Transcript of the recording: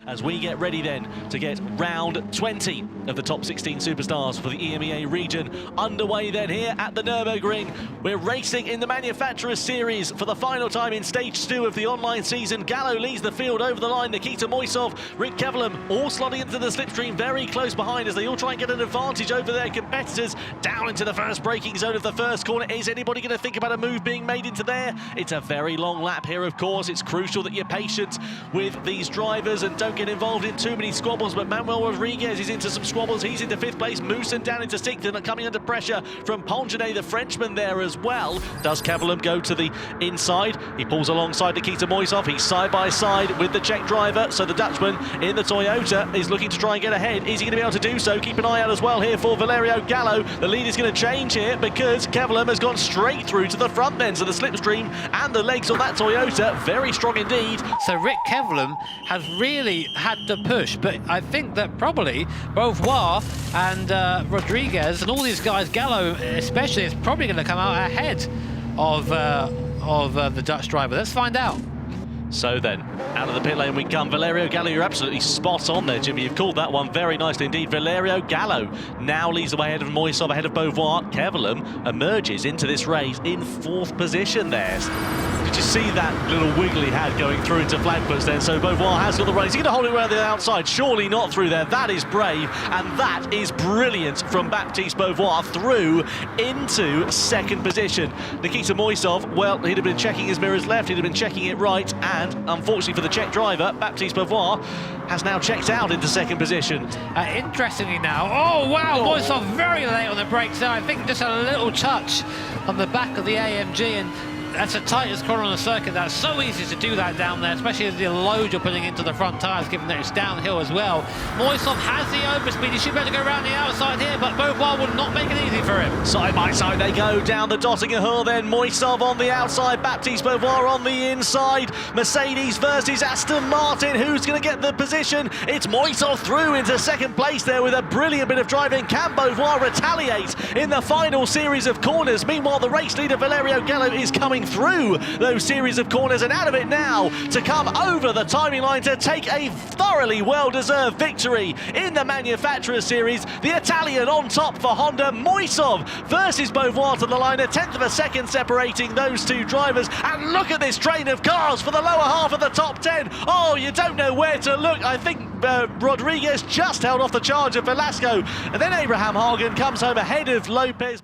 as we get ready then to get round 20 of the top 16 superstars for the EMEA region underway then here at the Nürburgring. We're racing in the Manufacturers Series for the final time in stage 2 of the online season. Gallo leads the field over the line. Nikita Moisov, Rick Kevelam all slotting into the slipstream very close behind as they all try and get an advantage over their competitors. Down into the first braking zone of the first corner. Is anybody going to think about a move being made into there? It's a very long lap here, of course. It's crucial that you're patient with these drivers and don't get involved in too many squabbles, but Manuel Rodriguez is into some squabbles. He's into 5th place. Moosen down into 6th and coming under pressure from Pongenet, the Frenchman, there as well. Does Kevelam go to the inside? He pulls alongside Nikita Moisov. He's side by side with the Czech driver, so the Dutchman in the Toyota is looking to try and get ahead. Is he going to be able to do so? Keep an eye out as well here for Valerio Gallo. The lead is going to change here because Kevelam has gone straight through to the front then, so the slipstream and the legs on that Toyota, very strong indeed. So Rick Kevelam has really had to push, but I think that probably Beauvoir and Rodriguez and all these guys, Gallo especially, is probably going to come out ahead of the Dutch driver. Let's find out. So then, out of the pit lane we come. Valerio Gallo, you're absolutely spot on there, Jimmy. You've called that one very nicely indeed. Valerio Gallo now leads the way ahead of Moisov, ahead of Beauvoir. Kevelam emerges into this race in 4th position there. Did you see that little wiggle he had going through into flag puts then? So Beauvoir has got the run. Is he going to hold it around the outside? Surely not through there. That is brave, and that is brilliant from Baptiste Beauvoir through into 2nd position. Nikita Moisov, well, he'd have been checking his mirrors left, he'd have been checking it right, and unfortunately for the Czech driver, Baptiste Beauvoir has now checked out into 2nd position. Interestingly now, oh wow, Moisov very late on the brakes there. I think just a little touch on the back of the AMG, and that's the tightest corner on the circuit. That's so easy to do that down there, especially as the load you're putting into the front tyres, given that it's downhill as well. Moisov has the overspeed. He should be able to go around the outside here, but Beauvoir will not make it easy for him. Side by side they go down the Dottinger Hill then. Moisov on the outside, Baptiste Beauvoir on the inside. Mercedes versus Aston Martin. Who's going to get the position? It's Moisov through into 2nd place there with a brilliant bit of driving. Can Beauvoir retaliate in the final series of corners? Meanwhile, the race leader Valerio Gallo is coming through those series of corners and out of it now to come over the timing line to take a thoroughly well-deserved victory in the Manufacturers Series. The Italian on top for Honda. Moisov versus Beauvoir to the line, 1/10 of a second separating those two drivers. And look at this train of cars for the lower half of the top 10. Oh, you don't know where to look. I think Rodriguez just held off the charge of Velasco, and then Abraham Hagen comes home ahead of Lopez.